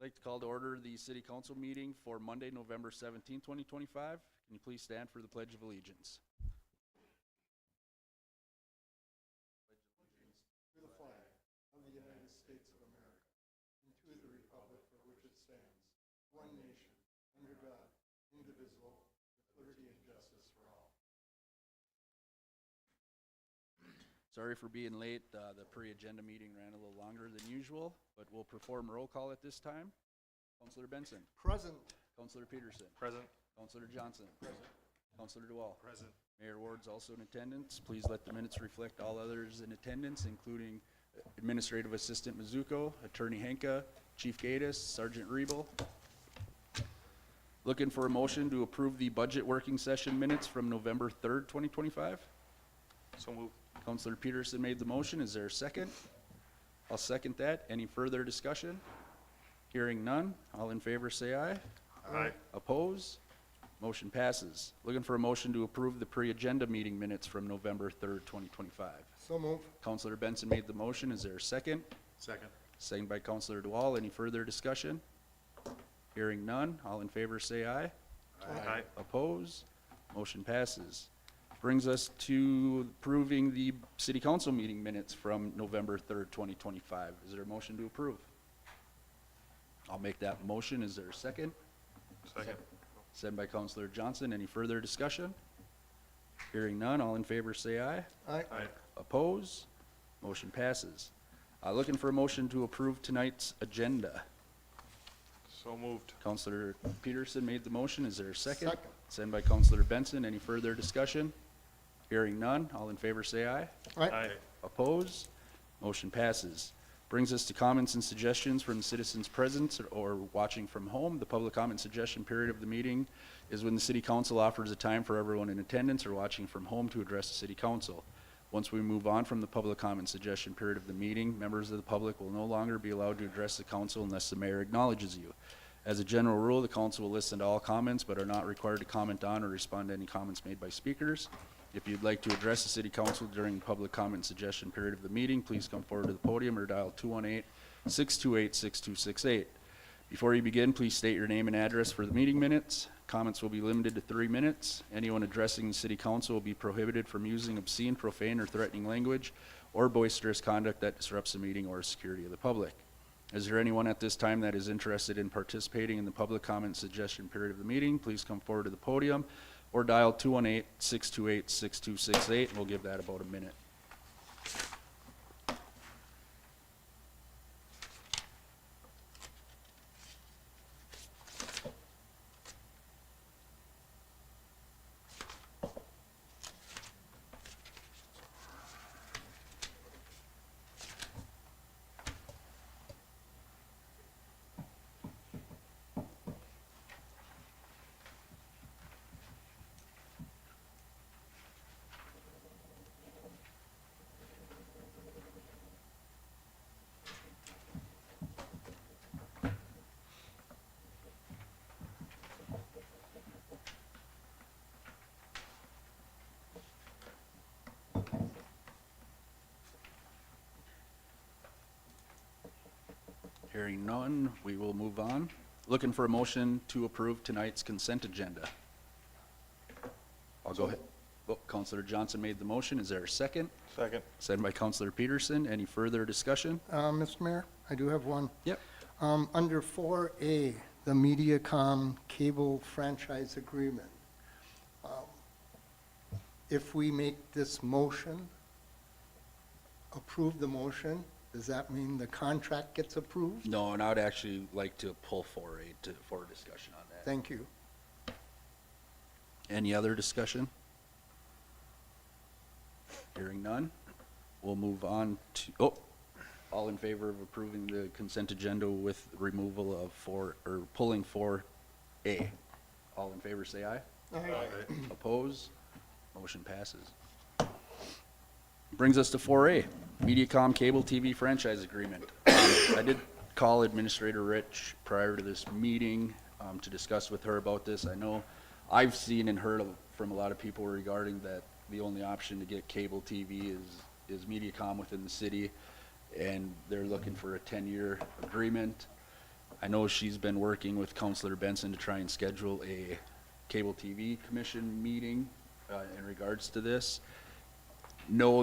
I'd like to call to order the City Council meeting for Monday, November 17, 2025. Can you please stand for the Pledge of Allegiance? To the flag of the United States of America and to the republic for which it stands, one nation, under God, indivisible, with liberty and justice for all. Sorry for being late. The pre-agenda meeting ran a little longer than usual, but we'll perform roll call at this time. Councilor Benson. Present. Councilor Peterson. Present. Councilor Johnson. Present. Councilor Duval. Present. Mayor Ward's also in attendance. Please let the minutes reflect all others in attendance, including Administrative Assistant Mizuko, Attorney Henka, Chief Gaddis, Sergeant Riebel. Looking for a motion to approve the budget working session minutes from November 3rd, 2025. So moved. Councilor Peterson made the motion. Is there a second? I'll second that. Any further discussion? Hearing none. All in favor say aye. Aye. Oppose? Motion passes. Looking for a motion to approve the pre-agenda meeting minutes from November 3rd, 2025. So move. Councilor Benson made the motion. Is there a second? Second. Second by Councilor Duval. Any further discussion? Hearing none. All in favor say aye. Aye. Oppose? Motion passes. Brings us to approving the City Council meeting minutes from November 3rd, 2025. Is there a motion to approve? I'll make that motion. Is there a second? Second. Second by Councilor Johnson. Any further discussion? Hearing none. All in favor say aye. Aye. Aye. Oppose? Motion passes. Looking for a motion to approve tonight's agenda. So moved. Councilor Peterson made the motion. Is there a second? Second. Second by Councilor Benson. Any further discussion? Hearing none. All in favor say aye. Aye. Oppose? Motion passes. Brings us to comments and suggestions from citizens present or watching from home. The public comment suggestion period of the meeting is when the City Council offers a time for everyone in attendance or watching from home to address the City Council. Once we move on from the public comment suggestion period of the meeting, members of the public will no longer be allowed to address the council unless the mayor acknowledges you. As a general rule, the council will listen to all comments but are not required to comment on or respond to any comments made by speakers. If you'd like to address the City Council during the public comment suggestion period of the meeting, please come forward to the podium or dial 218-628-6268. Before you begin, please state your name and address for the meeting minutes. Comments will be limited to 3 minutes. Anyone addressing the City Council will be prohibited from using obscene, profane, or threatening language or boisterous conduct that disrupts the meeting or security of the public. Is there anyone at this time that is interested in participating in the public comment suggestion period of the meeting? Please come forward to the podium or dial 218-628-6268, and we'll give that about a minute. Hearing none, we will move on. Looking for a motion to approve tonight's consent agenda. I'll go ahead. Oh, Councilor Johnson made the motion. Is there a second? Second. Second by Councilor Peterson. Any further discussion? Mr. Mayor, I do have one. Yep. Under 4A, the MediaCom cable franchise agreement. If we make this motion, approve the motion, does that mean the contract gets approved? No, and I would actually like to pull for a discussion on that. Thank you. Any other discussion? Hearing none, we'll move on to, all in favor of approving the consent agenda with removal of pulling 4A. All in favor say aye. Aye. Oppose? Motion passes. Brings us to 4A, MediaCom Cable TV Franchise Agreement. I did call Administrator Rich prior to this meeting to discuss with her about this. I know I've seen and heard from a lot of people regarding that the only option to get cable TV is MediaCom within the city, and they're looking for a 10-year agreement. I know she's been working with Counselor Benson to try and schedule a cable TV commission meeting in regards to this. No,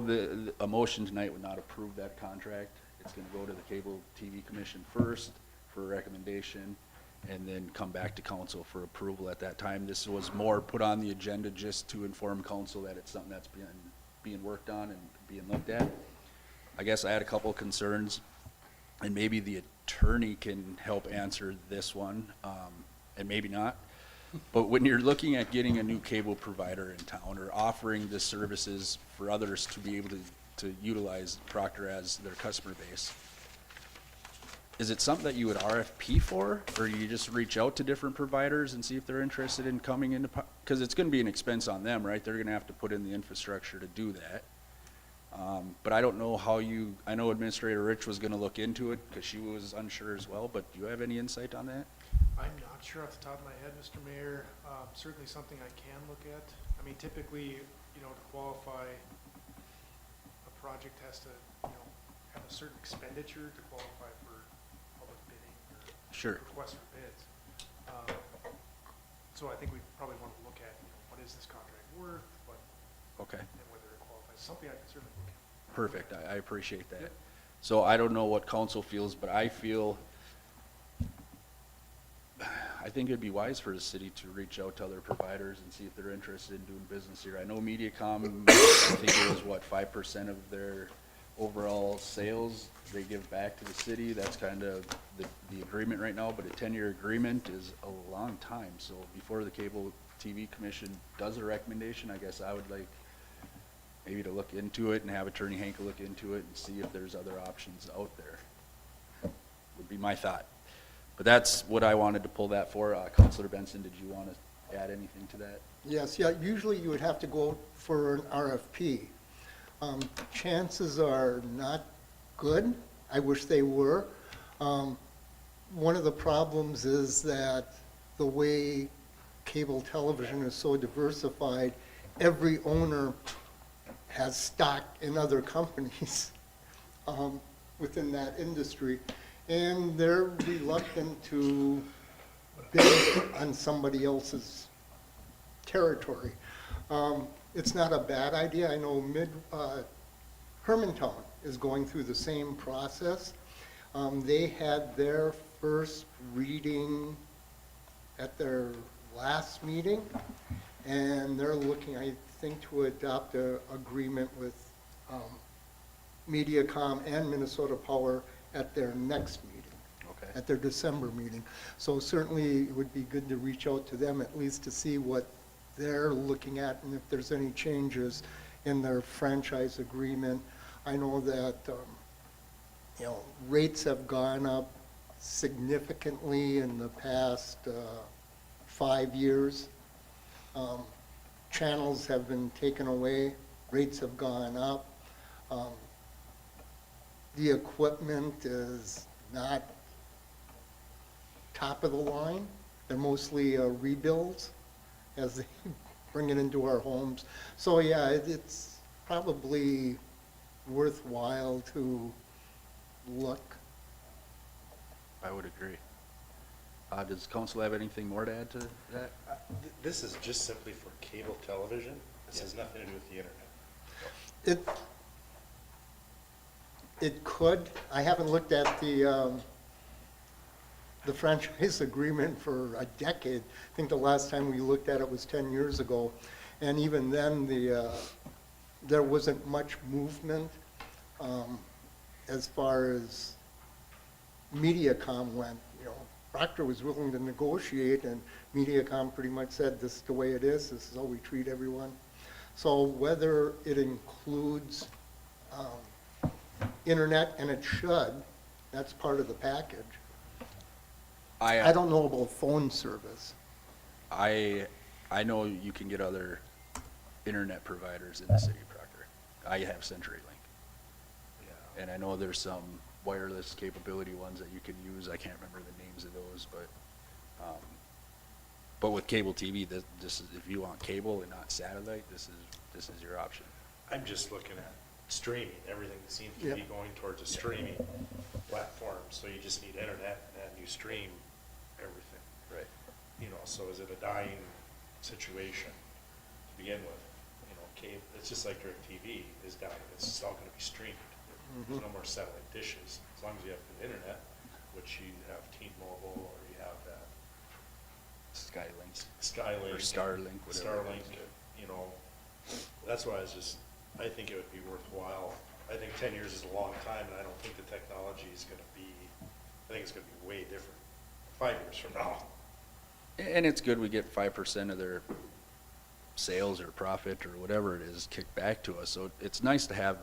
a motion tonight would not approve that contract. It's gonna go to the cable TV commission first for a recommendation, and then come back to council for approval at that time. This was more put on the agenda just to inform council that it's something that's being worked on and being looked at. I guess I had a couple concerns, and maybe the attorney can help answer this one, and maybe not. But when you're looking at getting a new cable provider in town or offering the services for others to be able to utilize Proctor as their customer base, is it something that you would RFP for, or you just reach out to different providers and see if they're interested in coming into, because it's gonna be an expense on them, right? They're gonna have to put in the infrastructure to do that. But I don't know how I know Administrator Rich was gonna look into it, because she was unsure as well, but do you have any insight on that? I'm not sure off the top of my head, Mr. Mayor. Certainly something I can look at. I mean, typically, to qualify, a project has to, have a certain expenditure to qualify for public bidding or Sure. request for bids. So I think we probably want to look at, what is this contract worth, Okay, and whether it qualifies. Something I can certainly look at. perfect, I appreciate that. Yep. So I don't know what council feels, but I think it'd be wise for the city to reach out to other providers and see if they're interested in doing business here. I know MediaCom, I think it was 5% of their overall sales they give back to the city. That's kind of the agreement right now, but a 10-year agreement is a long time. So before the Cable TV Commission does a recommendation, I guess I would like maybe to look into it and have Attorney Hankel look into it and see if there's other options out there. Would be my thought. But that's what I wanted to pull that for. Councilor Benson, did you want to add anything to that? Yes, yeah, usually you would have to go for an RFP. Chances are not good. I wish they were. One of the problems is that the way cable television is so diversified, every owner has stock in other companies within that industry, and they're reluctant to bid on somebody else's territory. It's not a bad idea. I know Hermantown is going through the same process. They had their first reading at their last meeting, and they're looking, I think, to adopt an agreement with MediaCom and Minnesota Power at their next meeting, Okay. at their December meeting. So certainly it would be good to reach out to them at least to see what they're looking at and if there's any changes in their franchise agreement. I know that, rates have gone up significantly in the past 5 years. Channels have been taken away, rates have gone up. The equipment is not top of the line. They're mostly rebuilds as they bring it into our homes. So yeah, it's probably worthwhile to look. I would agree. Does council have anything more to add to that? This is just simply for cable television. This has nothing to do with the internet. It could. I haven't looked at the franchise agreement for a decade. I think the last time we looked at it was 10 years ago. And even then, there wasn't much movement as far as MediaCom went. Proctor was willing to negotiate, and MediaCom pretty much said, this is the way it is, this is how we treat everyone. So whether it includes internet, and it should, that's part of the package. I don't know about phone service. I know you can get other internet providers in the city of Proctor. I have CenturyLink. Yeah. And I know there's some wireless capability ones that you can use. I can't remember the names of those, but with cable TV, this is, if you want cable and not satellite, this is your option. I'm just looking at streaming. Everything seems to Yep. be going towards a streaming platform. So you just need internet and you stream everything. Right. You know, so is it a dying situation to begin with? You know, cable, it's just like DirecTV is dying, it's just all gonna be streamed. There's no more satellite dishes, as long as you have good internet, which you have T-Mobile or you have that Skylink. Skylink. Or Starlink, whatever it Starlink, is. you know, that's why I think it would be worthwhile. I think 10 years is a long time, and I don't think the technology is gonna be, I think it's gonna be way different 5 years from now. And it's good we get 5% of their sales or profit or whatever it is kicked back to us. So it's nice to have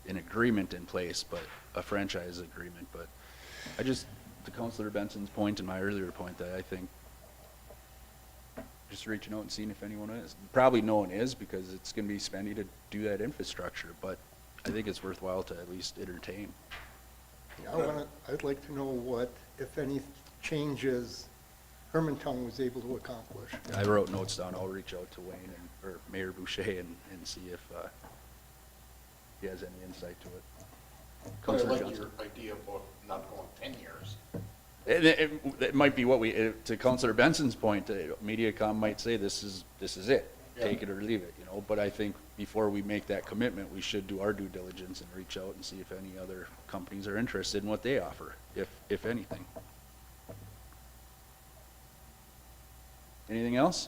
an agreement in place, but a franchise agreement. But I just, to Councilor Benson's point and my earlier point, that I think just reaching out and seeing if anyone is. Probably no one is, because it's gonna be spendy to do that infrastructure, but I think it's worthwhile to at least entertain. I'd like to know what, if any, changes Hermantown was able to accomplish. I wrote notes down. I'll reach out to Wayne or Mayor Boucher and see if he has any insight to it. But I Councilor like Johnson. your idea about not going 10 years. It might be what we, to Councilor Benson's point, MediaCom might say this is it, take it or leave it, you know, but I think before we make that commitment, we should do our due diligence and reach out and see if any other companies are interested in what they offer, if anything. Anything else?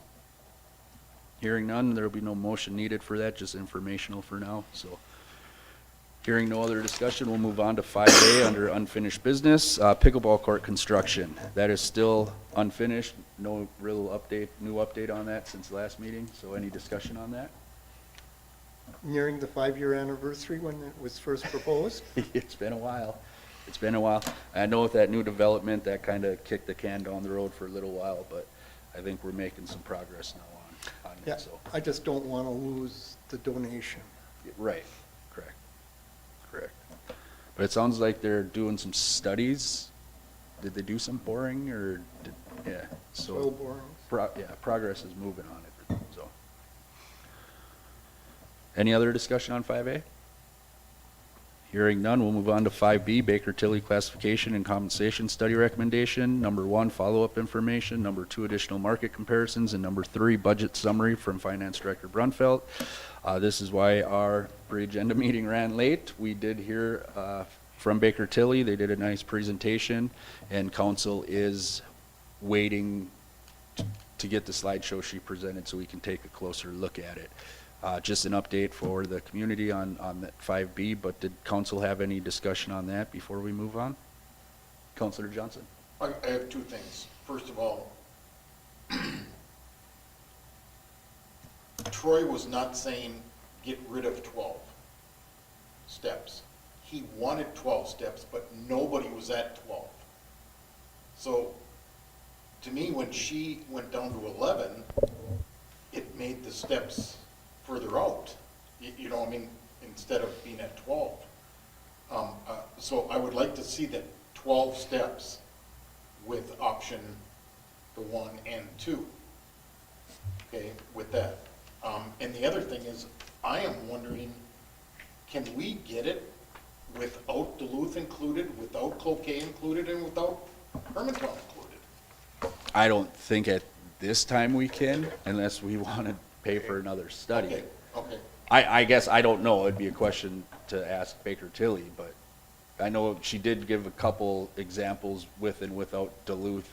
Hearing none, there will be no motion needed for that, just informational for now, so. Hearing no other discussion, we'll move on to 5A under unfinished business, pickleball court construction. That is still unfinished, no real update, new update on that since last meeting, so any discussion on that? Nearing the 5-year anniversary when it was first proposed. It's been a while. It's been a while. I know with that new development, that kind of kicked the can down the road for a little while, but I think we're making some progress now on Yeah, it, so. I just don't want to lose the donation. Right, correct. But it sounds like they're doing some studies. Did they do some boring or, yeah, Soil so, borings. progress is moving on it, so. Any other discussion on 5A? Hearing none, we'll move on to 5B, Baker Tilly classification and compensation study recommendation. Number 1, follow-up information. Number 2, additional market comparisons. And number 3, budget summary from Finance Director Brunfeld. This is why our pre-agenda meeting ran late. We did hear from Baker Tilly. They did a nice presentation, and council is waiting to get the slideshow she presented so we can take a closer look at it. Just an update for the community on that 5B, but did council have any discussion on that before we move on? Councilor Johnson? I have two things. First of all, Troy was not saying get rid of 12 steps. He wanted 12 steps, but nobody was at 12. So, to me, when she went down to 11, it made the steps further out. You know, I mean, instead of being at 12. So I would like to see that 12 steps with option the 1 and 2. Okay, with that. And the other thing is, I am wondering, can we get it without Duluth included, without Cloquet included, and without Hermantown included? I don't think at this time we can, unless we want to pay for another study. Okay, okay. I guess, I don't know, it'd be a question to ask Baker Tilly, but I know she did give a couple examples with and without Duluth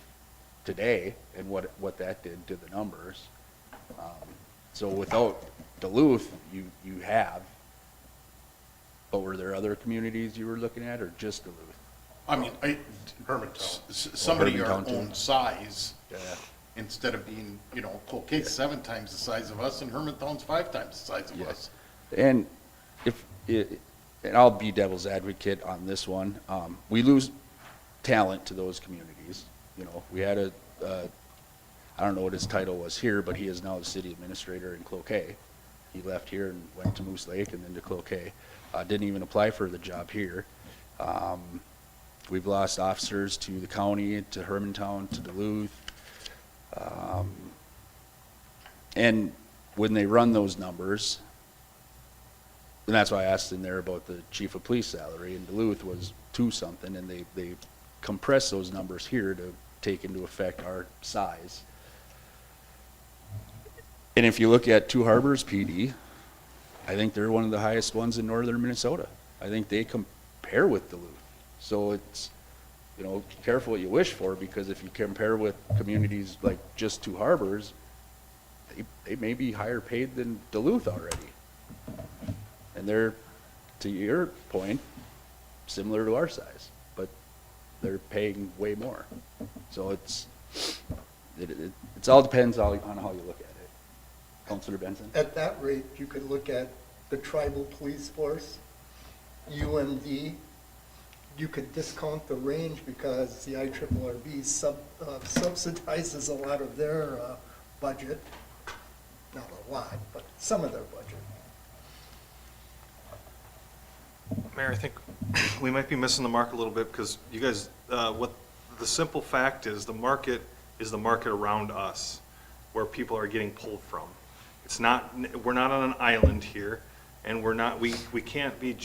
today, and what that did to the numbers. So without Duluth, you have, but were there other communities you were looking at, or just Duluth? I mean, Hermantown. somebody our Hermantown too. own size, Yeah. instead of being, you know, Cloquet's 7 times the size of us, and Hermantown's 5 times the size of Yes. us. And and I'll be devil's advocate on this one, we lose talent to those communities. You know, we had I don't know what his title was here, but he is now the city administrator in Cloquet. He left here and went to Moose Lake and then to Cloquet. Didn't even apply for the job here. We've lost officers to the county, to Hermantown, to Duluth. And when they run those numbers, and that's why I asked in there about the chief of police salary, in Duluth was 2 something, and they compress those numbers here to take into effect our size. And if you look at Two Harbors PD, I think they're one of the highest ones in northern Minnesota. I think they compare with Duluth. So it's, you know, careful what you wish for, because if you compare with communities like just Two Harbors, they may be higher paid than Duluth already. And they're, to your point, similar to our size, but they're paying way more. So it's all depends on how you look at it. Councilor Benson? At that rate, you could look at the tribal police force, UMD. You could discount the range because the IRRB subsidizes a lot of their budget. Not a lot, but some of their budget. Mayor, I think we might be missing the mark a little bit, because you guys, what the simple fact is the market around us, where people are getting pulled from. It's not, we're not on an island here, and we can't be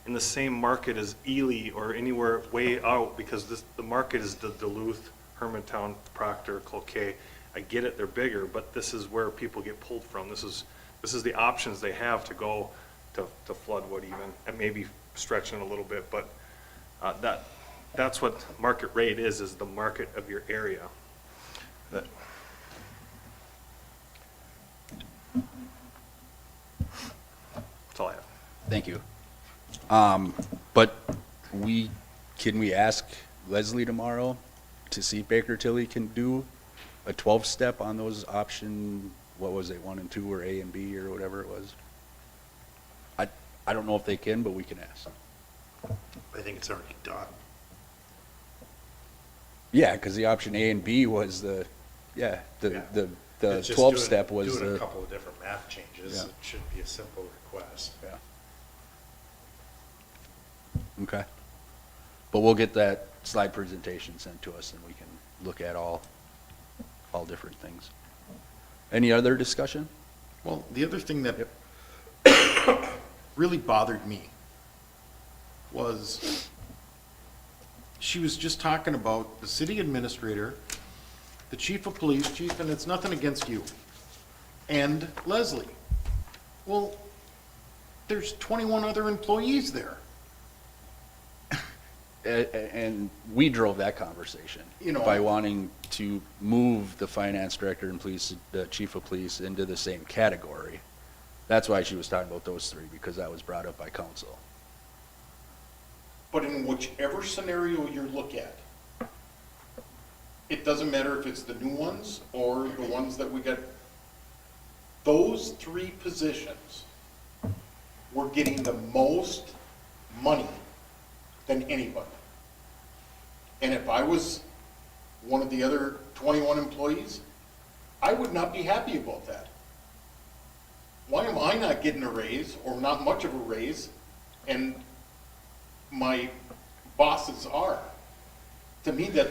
in the same market as Ely or anywhere way out, because the market is the Duluth, Hermantown, Proctor, Cloquet. I get it, they're bigger, but this is where people get pulled from. This is the options they have to go to Floodwood even, and maybe stretching a little bit, but that's what market rate is the market of your area. That's all I have. Thank you. But can we ask Leslie tomorrow to see if Baker Tilly can do a 12-step on those option, what was it, 1 and 2, or A and B, or whatever it was? I don't know if they can, but we can ask. I think it's already done. Yeah, because the option A and B was the It's just 12-step was doing a the, couple of different math changes. Yeah. It should be a simple request. yeah. Okay. But we'll get that slide presentation sent to us, and we can look at all different things. Any other discussion? Well, the other thing that really bothered me was she was just talking about the city administrator, the chief of police, chief, and it's nothing against you, and Leslie. Well, there's 21 other employees there. And we drove that conversation, You know. by wanting to move the finance director and the chief of police into the same category. That's why she was talking about those three, because that was brought up by council. But in whichever scenario you look at, it doesn't matter if it's the new ones or the ones that we got, those three positions were getting the most money than anybody. And if I was one of the other 21 employees, I would not be happy about that. Why am I not getting a raise, or not much of a raise, and my bosses are? To me, that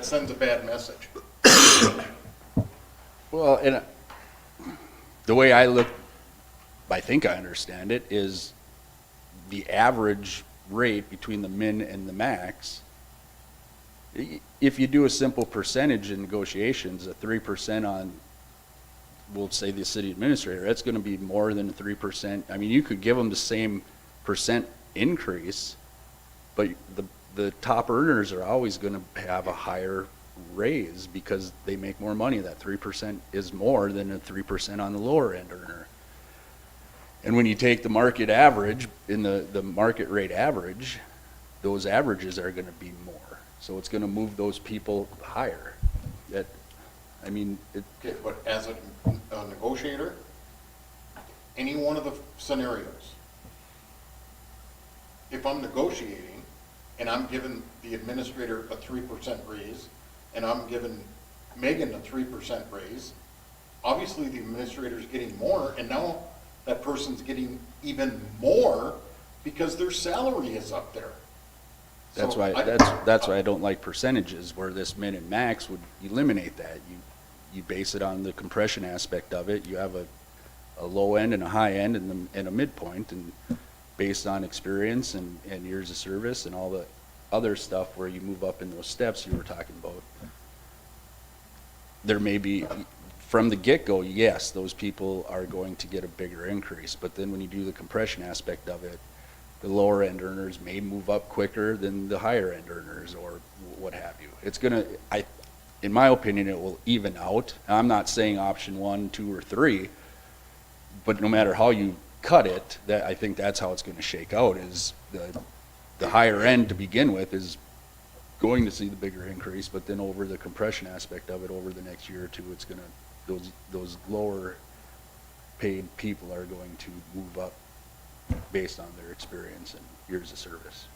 sends a bad message. Well, and the way I think I understand it, is the average rate between the min and the max. If you do a simple percentage in negotiations, a 3% on, we'll say the city administrator, that's gonna be more than a 3%. I mean, you could give them the same percent increase, but the top earners are always gonna have a higher raise because they make more money. That 3% is more than a 3% on the lower end earner. And when you take the market average, in the market rate average, those averages are gonna be more. So it's gonna move those people higher. Okay, but as a negotiator, any one of the scenarios, if I'm negotiating and I'm giving the administrator a 3% raise, and I'm giving Megan a 3% raise, obviously the administrator's getting more, and now that person's getting even more because their salary is up there. That's So why, that's why I don't like percentages, where this min and max would eliminate that. You base it on the compression aspect of it. You have a low end and a high end and a midpoint, and based on experience and years of service and all other stuff where you move up in those steps you were talking about, there may be, from the get-go, yes, those people are going to get a bigger increase, but then when you do the compression aspect of it, the lower end earners may move up quicker than the higher end earners or what have you. It's gonna, in my opinion, it will even out. I'm not saying option 1, 2, or 3, but no matter how you cut it, that, I think that's how it's gonna shake out, is the higher end to begin with is going to see the bigger increase, but then over the compression aspect of it over the next year or two, it's gonna, those lower paid people are going to move up based on their experience and years of service.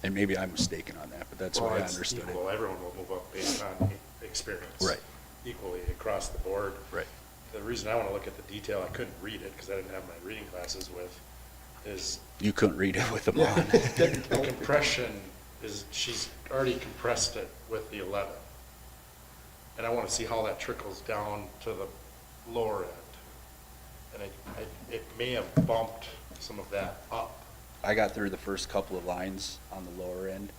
And maybe I'm mistaken on that, but that's the Well, way I it's understood equal. it. Everyone will move up based on experience. Right. Equally across the board. Right. The reason I want to look at the detail, I couldn't read it because I didn't have my reading glasses with, is You couldn't read it with them Yeah. on. the compression is, she's already compressed it with the 11. And I want to see how that trickles down to the lower end. And it may have bumped some of that up. I got through the first couple of lines on the lower end,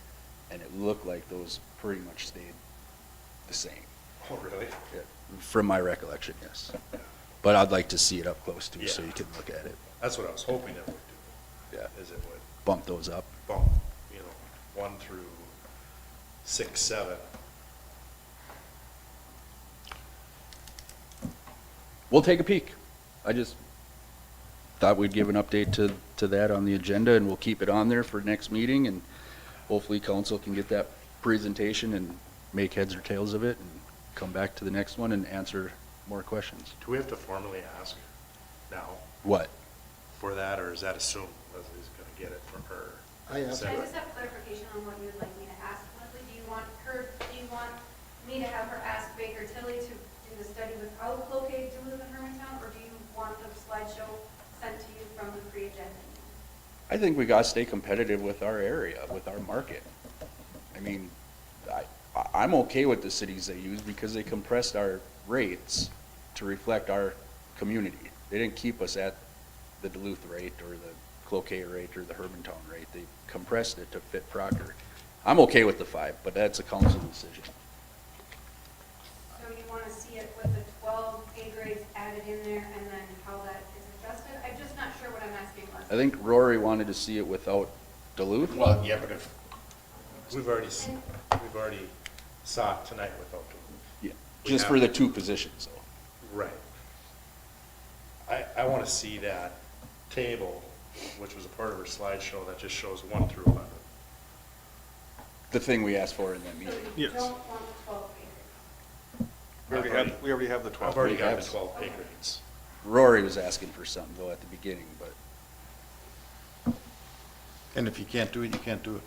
and it looked like those pretty much stayed the same. Oh, really? Yeah, from my recollection, yes. But I'd like to see it up close too, so Yeah. you can look at it. That's what I was hoping it would do. Yeah. Is it would Bump those up. bump, 1 through 6, 7. We'll take a peek. I just thought we'd give an update to that on the agenda, and we'll keep it on there for next meeting, and hopefully council can get that presentation and make heads or tails of it, and come back to the next one and answer more questions. Do we have to formally ask now What? for that, or is that assumed Leslie's going to get it from her? I have, Send Can I it. just have clarification on what you would like me to ask? Leslie, do you want me to have her ask Baker Tilly to do the study without Cloquet, Duluth, and Hermantown, or do you want the slideshow sent to you from the pre-agenda? I think we gotta stay competitive with our area, with our market. I mean, I'm okay with the cities they use because they compressed our rates to reflect our community. They didn't keep us at the Duluth rate or the Cloquet rate or the Hermantown rate. They compressed it to fit Proctor. I'm okay with the 5, but that's a council decision. So you want to see it with the 12 pay grades added in there and then how that is adjusted? I'm just not sure what I'm asking, I Leslie. think Rory wanted to see it without Duluth. Well, yeah, but if, We've already saw it tonight without Duluth. Yeah, We just have- for the 2 positions though. Right. I want to see that table, which was a part of her slideshow, that just shows 1 through 11. The thing we asked for in that So meeting. you Yes. don't want the 12 pay grades? We already have the 12. I've already got have the it. 12 pay grades. Rory was asking for something though at the beginning, but and if you can't do it, you can't do it.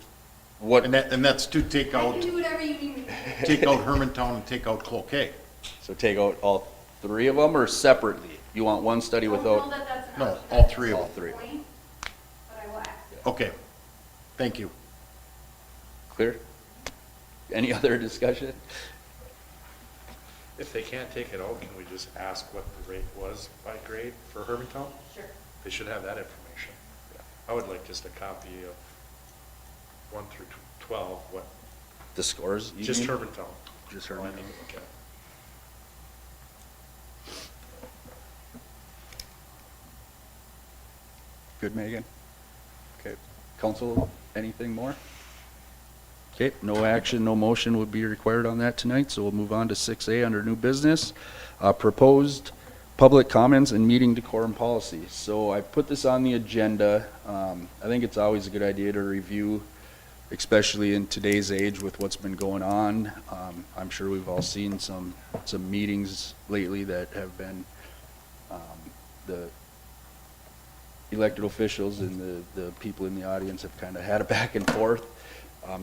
what, And that's to take I out, can do whatever you need me to do. take out Hermantown and take out Cloquet. so take out all 3 of them or separately? You want one study I don't without? know that that's an No, option all at 3 of this them. point, but I will ask. Okay, thank you. Clear? Any other discussion? If they can't take it out, can we just ask what the rate was by grade for Hermantown? Sure. They should have that information. I would like just a copy of 1 through 12, what, The scores? you just mean? Hermantown. Just All I Hermantown. need to look at. Good, Megan? Okay. Council, anything more? Okay, no action, no motion would be required on that tonight, so we'll move on to 6A under new business. Proposed public comments and meeting decorum policy. So I put this on the agenda. I think it's always a good idea to review, especially in today's age with what's been going on. I'm sure we've all seen some meetings lately that have been, the elected officials and the people in the audience have kind of had a back and forth.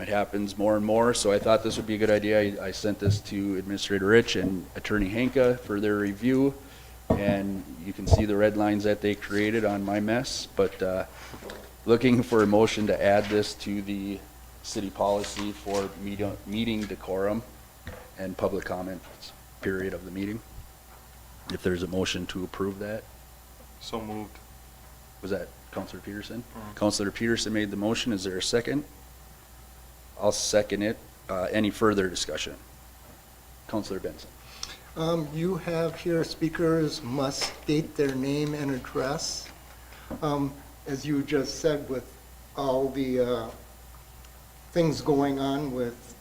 It happens more and more, so I thought this would be a good idea. I sent this to Administrator Rich and Attorney Hanka for their review, and you can see the red lines that they created on my mess, but looking for a motion to add this to the city policy for meeting decorum and public comment period of the meeting. If there's a motion to approve that. So moved. Was that Counselor Peterson? Counselor Peterson made the motion. Is there a second? I'll second it. Any further discussion? Counselor Benson. You have here, speakers must state their name and address. As you just said, with all the things going on with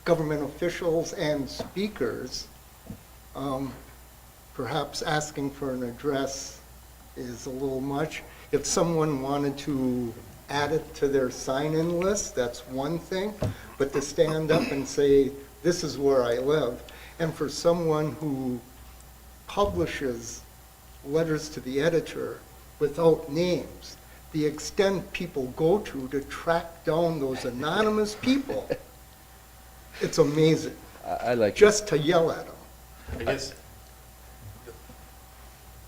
government officials and speakers, perhaps asking for an address is a little much. If someone wanted to add it to their sign-in list, that's one thing, but to stand up and say, this is where I live, and for someone who publishes letters to the editor without names, the extent people go to track down those anonymous people, it's amazing, I like. just to yell at them. I guess,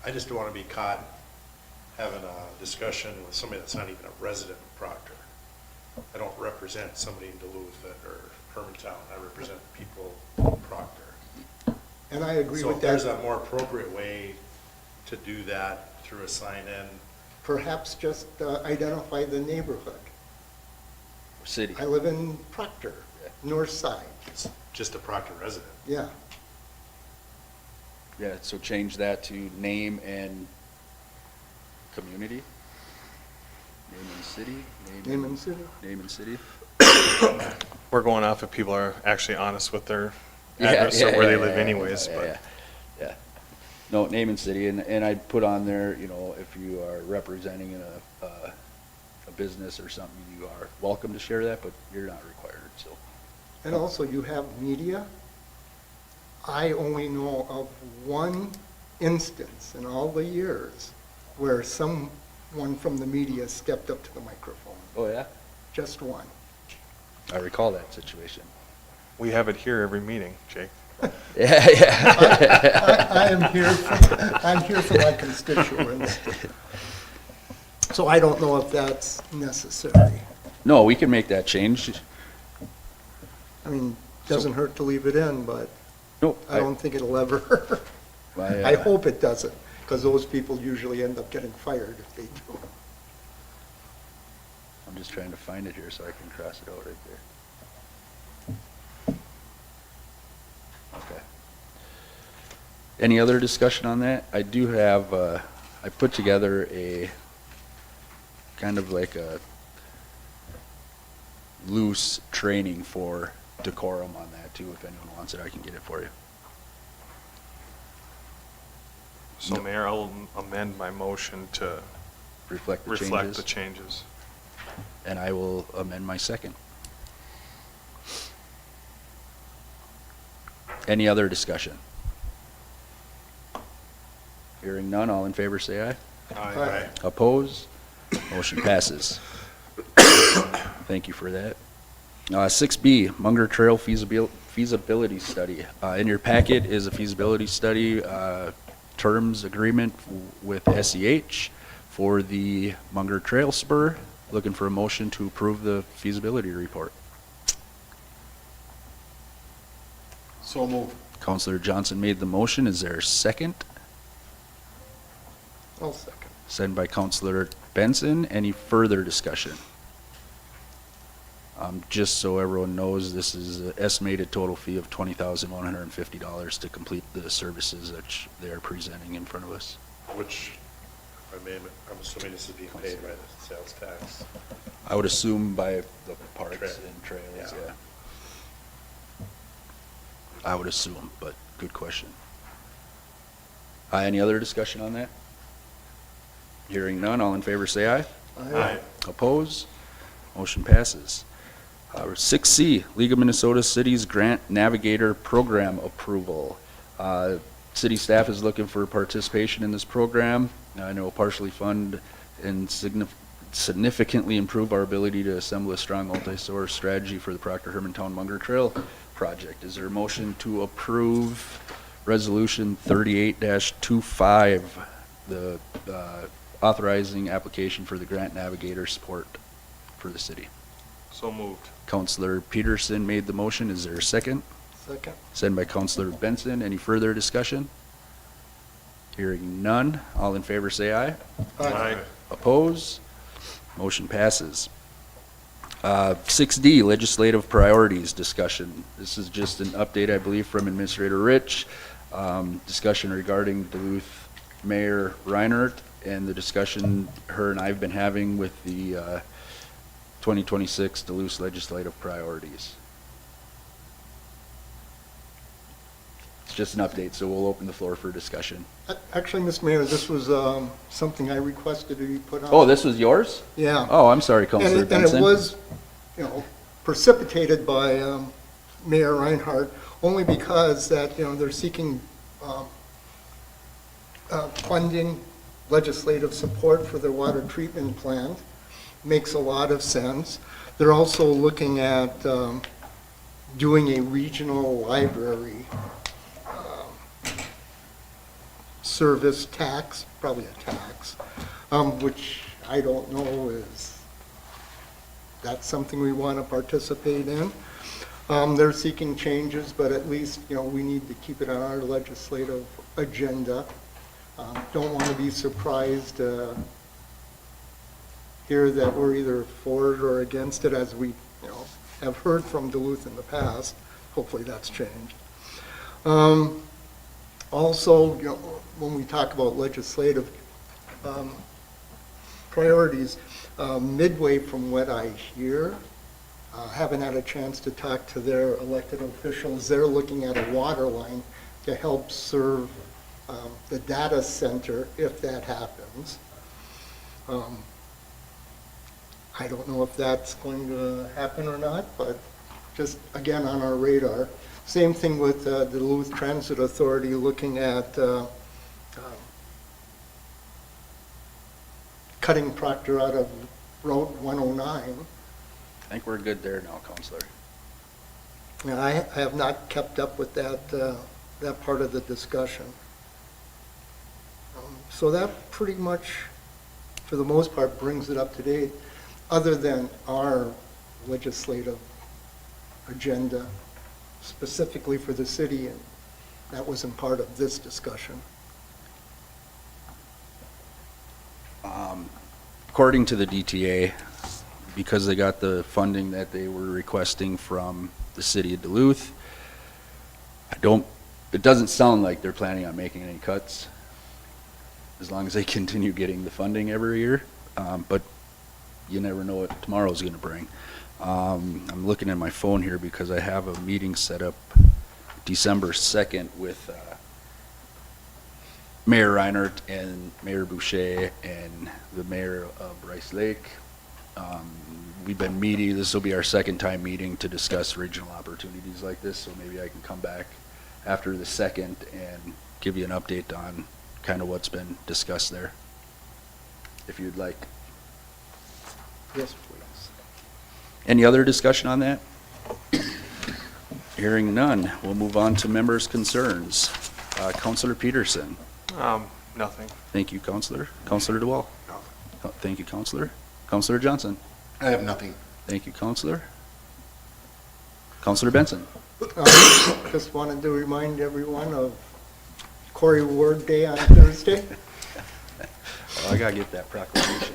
I just don't want to be caught having a discussion with somebody that's not even a resident of Proctor. I don't represent somebody in Duluth or Hermantown, I represent the people of Proctor. And I agree So with if there's that. a more appropriate way to do that through a sign-in, Perhaps just identify the neighborhood. City. I live in Proctor, north side, it's just a Proctor resident. yeah. Yeah, so change that to name and community? Name and city? Name and city. Name and city? We're going off if people are actually honest with their Yeah, address or yeah, where they yeah, live yeah, anyways, yeah, but. yeah, yeah. No, name and city, and I'd put on there, you know, if you are representing a business or something, you are welcome to share that, but you're not required, so. And also, you have media. I only know of one instance in all the years where someone from the media stepped up to the microphone. Oh, yeah? Just one. I recall that situation. We have it here every meeting, Jake. Yeah, yeah. I'm here for my constituents. So I don't know if that's necessary. No, we can make that change. I mean, doesn't hurt to leave it in, but No, I don't think it'll ever. I I hope it doesn't, because those people usually end up getting fired if they do. I'm just trying to find it here so I can cross it out right there. Okay. Any other discussion on that? I do have, I put together a kind of like a loose training for decorum on that too. If anyone wants it, I can get it for you. So No. Mayor, I'll amend my motion to Reflect the reflect the changes, changes. and I will amend my second. Any other discussion? Hearing none, all in favor say aye. Aye. Opposed? Motion passes. Thank you for that. 6B, Munger Trail feasibility study. In your packet is a feasibility study terms agreement with SEH for the Munger Trail Spur. Looking for a motion to approve the feasibility report. So move. Counselor Johnson made the motion. Is there a second? I'll second. Second by Counselor Benson. Any further discussion? Just so everyone knows, this is an estimated total fee of $20,150 to complete the services that they are presenting in front of us. Which, I'm assuming this is being paid by the sales tax. I would assume by the parks Trail. and trails, Yeah. yeah. I would assume, but good question. Any other discussion on that? Hearing none, all in favor say aye. Aye. Oppose? Motion passes. 6C, League of Minnesota Cities Grant Navigator Program Approval. City staff is looking for participation in this program. I know partially fund and significantly improve our ability to assemble a strong multi-source strategy for the Proctor Hermantown Munger Trail project. Is there a motion to approve Resolution 38-25, the authorizing application for the Grant Navigator support for the city? So moved. Counselor Peterson made the motion. Is there a second? Second. Second by Counselor Benson. Any further discussion? Hearing none. All in favor say aye. Aye. Oppose? Motion passes. 6D, legislative priorities discussion. This is just an update, I believe, from Administrator Rich. Discussion regarding Duluth Mayor Reinhardt and the discussion her and I have been having with the 2026 Duluth legislative priorities. It's just an update, so we'll open the floor for discussion. Actually, Mr. Mayor, this was something I requested to be put on. Oh, this was yours? Yeah. Oh, I'm sorry, And Councilor it, and Benson. it was, precipitated by Mayor Reinhardt, only because that, they're seeking funding, legislative support for their water treatment plant. Makes a lot of sense. They're also looking at doing a regional library service tax, probably a tax, which I don't know is that's something we want to participate in. They're seeking changes, but at least, we need to keep it on our legislative agenda. Don't want to be surprised here that we're either for it or against it, as we, have heard from Duluth in the past. Hopefully that's changed. Also, when we talk about legislative priorities, midway from what I hear, haven't had a chance to talk to their elected officials. They're looking at a water line to help serve the data center if that happens. I don't know if that's going to happen or not, but just again on our radar. Same thing with the Duluth Transit Authority looking at cutting Proctor out of Route 109. I think we're good there now, Councilor. And I have not kept up with that, that part of the discussion. So that pretty much, for the most part, brings it up to date, other than our legislative agenda specifically for the city, and that wasn't part of this discussion. According to the DTA, because they got the funding that they were requesting from the city of Duluth, it doesn't sound like they're planning on making any cuts, as long as they continue getting the funding every year. But you never know what tomorrow's gonna bring. I'm looking at my phone here because I have a meeting set up December 2nd with Mayor Reinhardt and Mayor Boucher and the mayor of Rice Lake. We've been meeting, this will be our second time meeting to discuss regional opportunities like this, so maybe I can come back after the 2nd and give you an update on kind of what's been discussed there, if you'd like. Yes, please. Any other discussion on that? Hearing none, we'll move on to members' concerns. Councilor Peterson. Nothing. Thank you, Councilor. Councilor DeWall. Thank you, Councilor. Councilor Johnson. I have nothing. Thank you, Councilor. Councilor Benson. Just wanted to remind everyone of Corey Ward Day on Thursday, Oh, I gotta get that proclamation.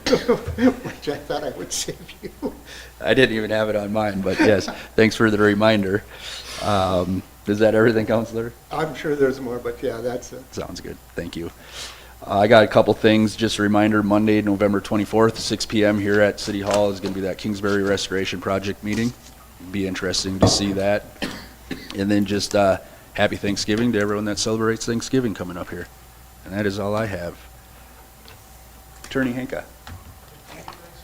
which I thought I would save you. I didn't even have it on mine, but yes, thanks for the reminder. Is that everything, Councilor? I'm sure there's more, but yeah, that's it. Sounds good. Thank you. I got a couple things. Just a reminder, Monday, November 24th, 6 p.m. here at City Hall is going to be that Kingsbury Restoration Project meeting. Be interesting to see that. And then just happy Thanksgiving to everyone that celebrates Thanksgiving coming up here. And that is all I have. Attorney Henka.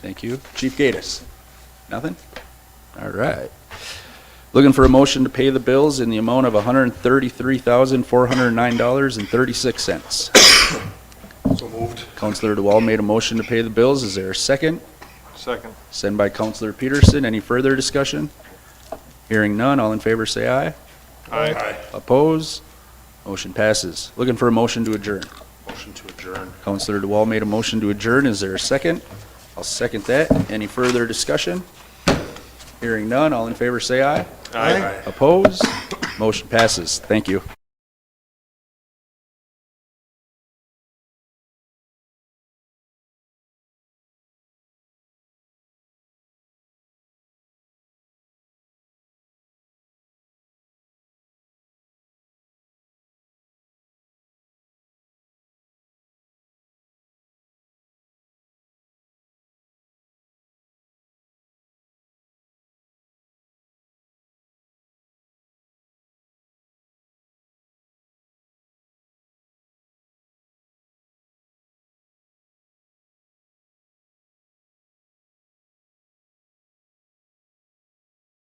Thank you. Chief Gatus. Nothing? All right. Looking for a motion to pay the bills in the amount of $133,409.36. So moved. Councilor DeWall made a motion to pay the bills. Is there a second? Second. Sent by Councilor Peterson. Any further discussion? Hearing none, all in favor say aye. Aye. Oppose? Motion passes. Looking for a motion to adjourn. Motion to adjourn. Councilor DeWall made a motion to adjourn. Is there a second? I'll second that. Any further discussion? Hearing none, all in favor say aye. Aye. Oppose? Motion passes. Thank you.